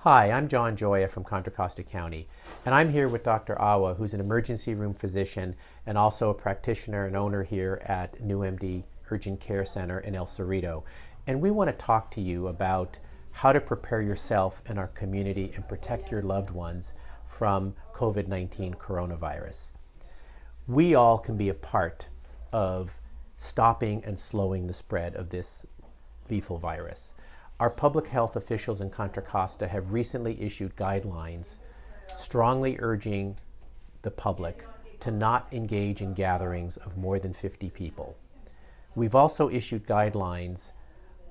Hi, I'm John Joya from Contra Costa County, and I'm here with Dr. Awa, who's an emergency room physician and also a practitioner and owner here at NewMD Urgent Care Center in El Cerrito. And we want to talk to you about how to prepare yourself and our community and protect your loved ones from COVID-19 coronavirus. We all can be a part of stopping and slowing the spread of this lethal virus. Our public health officials in Contra Costa have recently issued guidelines strongly urging the public to not engage in gatherings of more than 50 people. We've also issued guidelines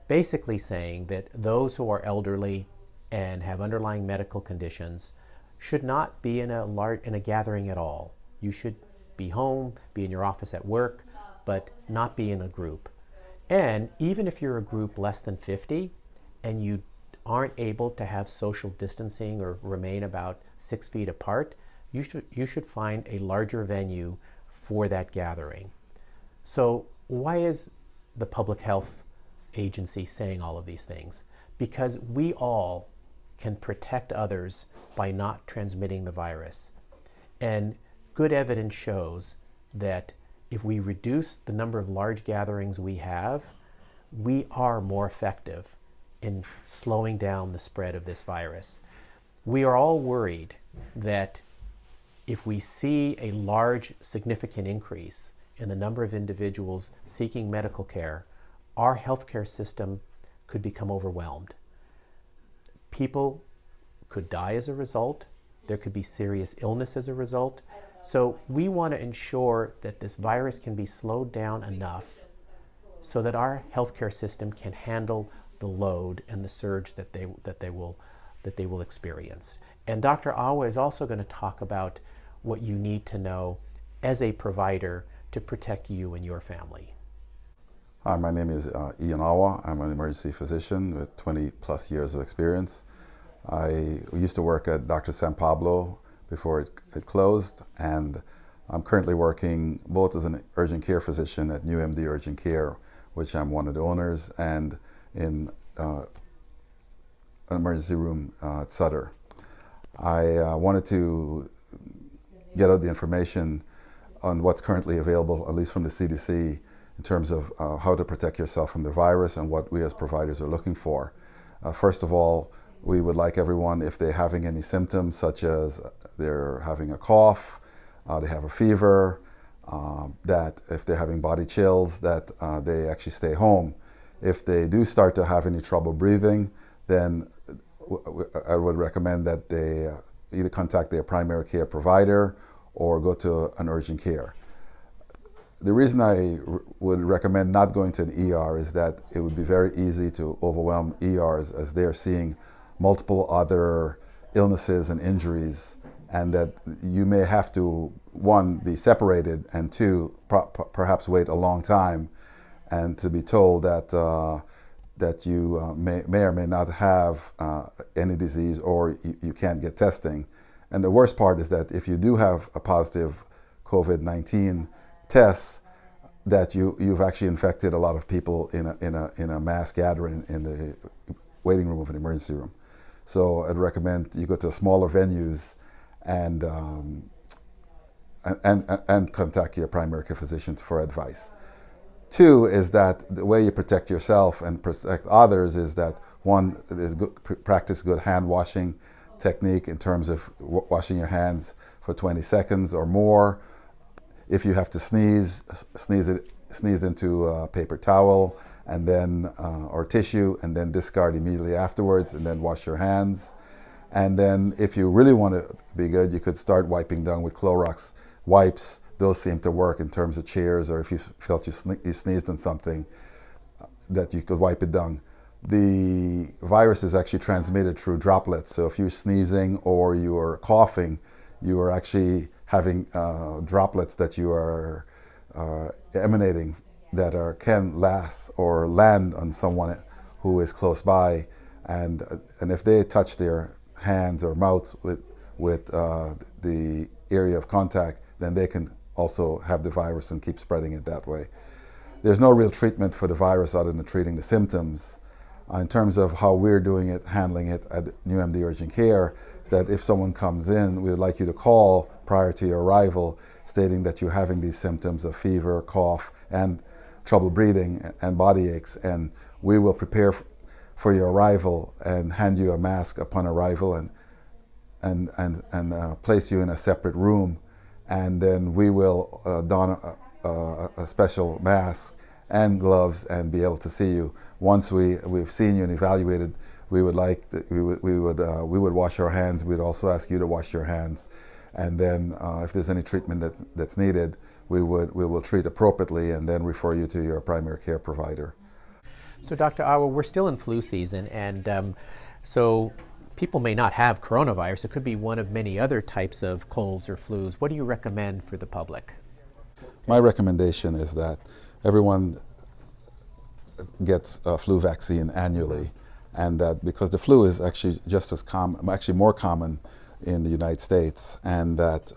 basically saying that those who are elderly and have underlying medical conditions should not be in a gathering at all. You should be home, be in your office at work, but not be in a group. And even if you're a group less than 50, and you aren't able to have social distancing or remain about 6 feet apart, you should find a larger venue for that gathering. So why is the public health agency saying all of these things? Because we all can protect others by not transmitting the virus. And good evidence shows that if we reduce the number of large gatherings we have, we are more effective in slowing down the spread of this virus. We are all worried that if we see a large, significant increase in the number of individuals seeking medical care, our healthcare system could become overwhelmed. People could die as a result. There could be serious illness as a result. So we want to ensure that this virus can be slowed down enough so that our healthcare system can handle the load and the surge that they will experience. And Dr. Awa is also going to talk about what you need to know as a provider to protect you and your family. Hi, my name is Ian Awa. I'm an emergency physician with 20 plus years of experience. I used to work at Dr. San Pablo before it closed, and I'm currently working both as an urgent care physician at NewMD Urgent Care, which I'm one of the owners, and in an emergency room at Sutter. I wanted to get out the information on what's currently available, at least from the CDC, in terms of how to protect yourself from the virus and what we as providers are looking for. First of all, we would like everyone, if they're having any symptoms, such as they're having a cough, they have a fever, that if they're having body chills, that they actually stay home. If they do start to have any trouble breathing, then I would recommend that they either contact their primary care provider or go to an urgent care. The reason I would recommend not going to an ER is that it would be very easy to overwhelm ERs as they're seeing multiple other illnesses and injuries, and that you may have to, one, be separated, and two, perhaps wait a long time, and to be told that that you may or may not have any disease, or you can't get testing. And the worst part is that if you do have a positive COVID-19 test, that you've actually infected a lot of people in a mass gathering in the waiting room of an emergency room. So I'd recommend you go to smaller venues and contact your primary care physician for advice. Two is that the way you protect yourself and protect others is that, one, is practice good hand washing technique in terms of washing your hands for 20 seconds or more. If you have to sneeze into a paper towel and then or tissue, and then discard immediately afterwards, and then wash your hands. And then if you really want to be good, you could start wiping down with Clorox wipes. Those seem to work in terms of chairs, or if you felt you sneezed on something, that you could wipe it down. The virus is actually transmitted through droplets. So if you're sneezing or you are coughing, you are actually having droplets that you are emanating that can last or land on someone who is close by. And if they touch their hands or mouths with the area of contact, then they can also have the virus and keep spreading it that way. There's no real treatment for the virus other than treating the symptoms. In terms of how we're doing it, handling it at New MD Urgent Care, is that if someone comes in, we would like you to call prior to your arrival, stating that you're having these symptoms of fever, cough, and trouble breathing and body aches, and we will prepare for your arrival and hand you a mask upon arrival and place you in a separate room, and then we will don a special mask and gloves and be able to see you. Once we've seen you and evaluated, we would wash our hands. We'd also ask you to wash your hands, and then if there's any treatment that's needed, we will treat appropriately and then refer you to your primary care provider. So, Dr. Awa, we're still in flu season, and so people may not have coronavirus. It could be one of many other types of colds or flus. What do you recommend for the public? My recommendation is that everyone gets a flu vaccine annually, and that because the flu is actually just as common, actually more common in the United States, and that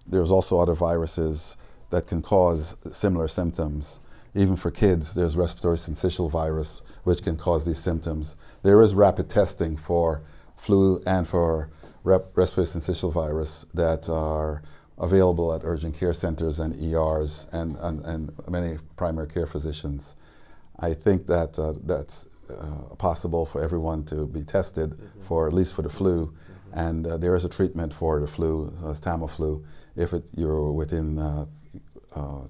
there's also other viruses that can cause similar symptoms. Even for kids, there's respiratory syncytial virus, which can cause these symptoms. There is rapid testing for flu and for respiratory syncytial virus that are available at urgent care centers and ERs and many primary care physicians. I think that that's possible for everyone to be tested for, at least for the flu, and there is a treatment for the flu, it's Tamiflu, if you're within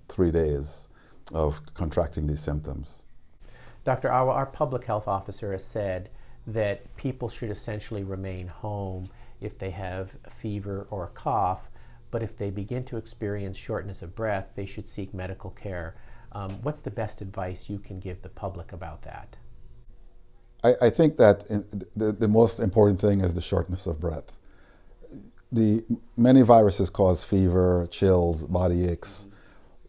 3 days of contracting these symptoms. Dr. Awa, our public health officer has said that people should essentially remain home if they have a fever or a cough, but if they begin to experience shortness of breath, they should seek medical care. What's the best advice you can give the public about that? I think that the most important thing is the shortness of breath. Many viruses cause fever, chills, body aches,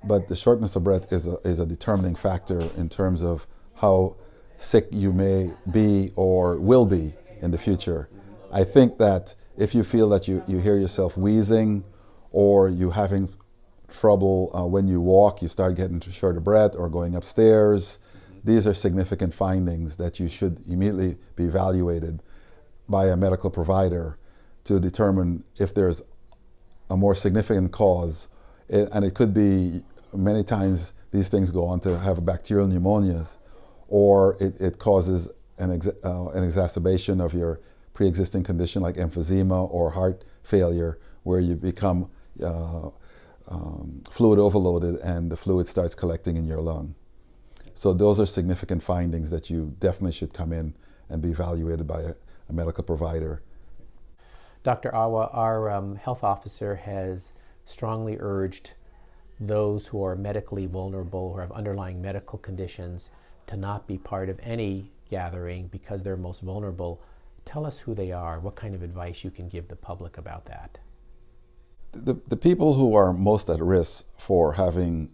but the shortness of breath is a determining factor in terms of how sick you may be or will be in the future. I think that if you feel that you hear yourself wheezing, or you having trouble when you walk, you start getting short of breath, or going upstairs, these are significant findings that you should immediately be evaluated by a medical provider to determine if there's a more significant cause. And it could be, many times these things go on to have bacterial pneumonias, or it causes an exacerbation of your pre-existing condition like emphysema or heart failure, where you become fluid overloaded and the fluid starts collecting in your lung. So those are significant findings that you definitely should come in and be evaluated by a medical provider. Dr. Awa, our health officer has strongly urged those who are medically vulnerable, who have underlying medical conditions, to not be part of any gathering because they're most vulnerable. Tell us who they are, what kind of advice you can give the public about that. The people who are most at risk for having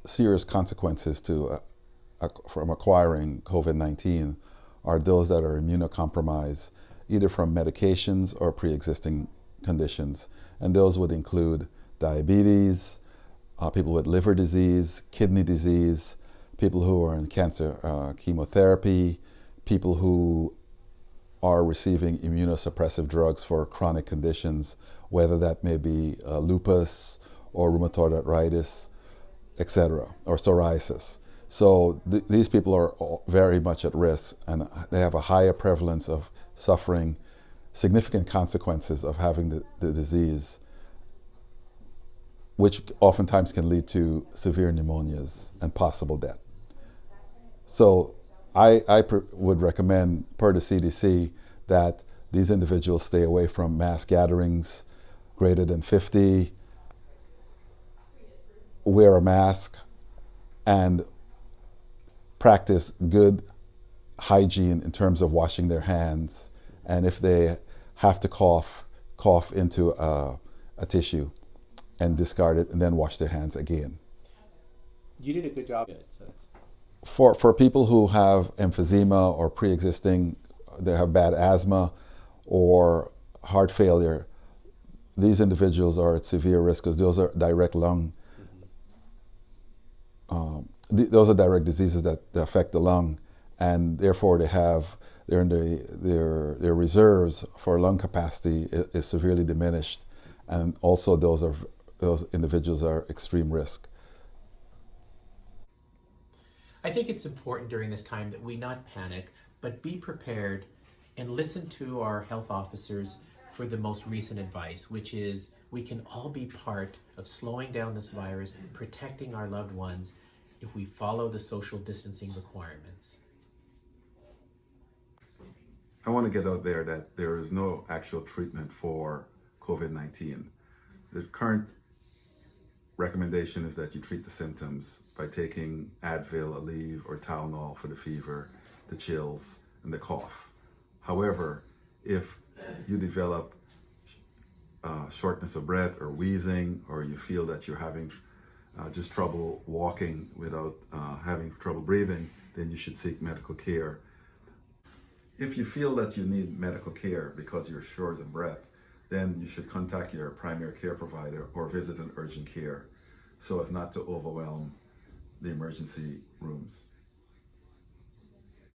serious consequences from acquiring COVID-19 are those that are immunocompromised, either from medications or pre-existing conditions. And those would include diabetes, people with liver disease, kidney disease, people who are in cancer chemotherapy, people who are receiving immunosuppressive drugs for chronic conditions, whether that may be lupus or rheumatoid arthritis, etc., or psoriasis. So these people are very much at risk, and they have a higher prevalence of suffering significant consequences of having the disease, which oftentimes can lead to severe pneumonias and possible death. So I would recommend, per the CDC, that these individuals stay away from mass gatherings greater than 50, wear a mask, and practice good hygiene in terms of washing their hands. And if they have to cough into a tissue and discard it, and then wash their hands again. You did a good job. For people who have emphysema or pre-existing, they have bad asthma or heart failure, these individuals are at severe risk because those are direct lung, those are direct diseases that affect the lung, and therefore their reserves for lung capacity is severely diminished, and also those individuals are extreme risk. I think it's important during this time that we not panic, but be prepared and listen to our health officers for the most recent advice, which is we can all be part of slowing down this virus, protecting our loved ones if we follow the social distancing requirements. I want to get out there that there is no actual treatment for COVID-19. The current recommendation is that you treat the symptoms by taking Advil, Aleve, or Tylenol for the fever, the chills, and the cough. However, if you develop shortness of breath or wheezing, or you feel that you're having just trouble walking without having trouble breathing, then you should seek medical care. If you feel that you need medical care because you're short of breath, then you should contact your primary care provider or visit an urgent care so as not to overwhelm the emergency rooms.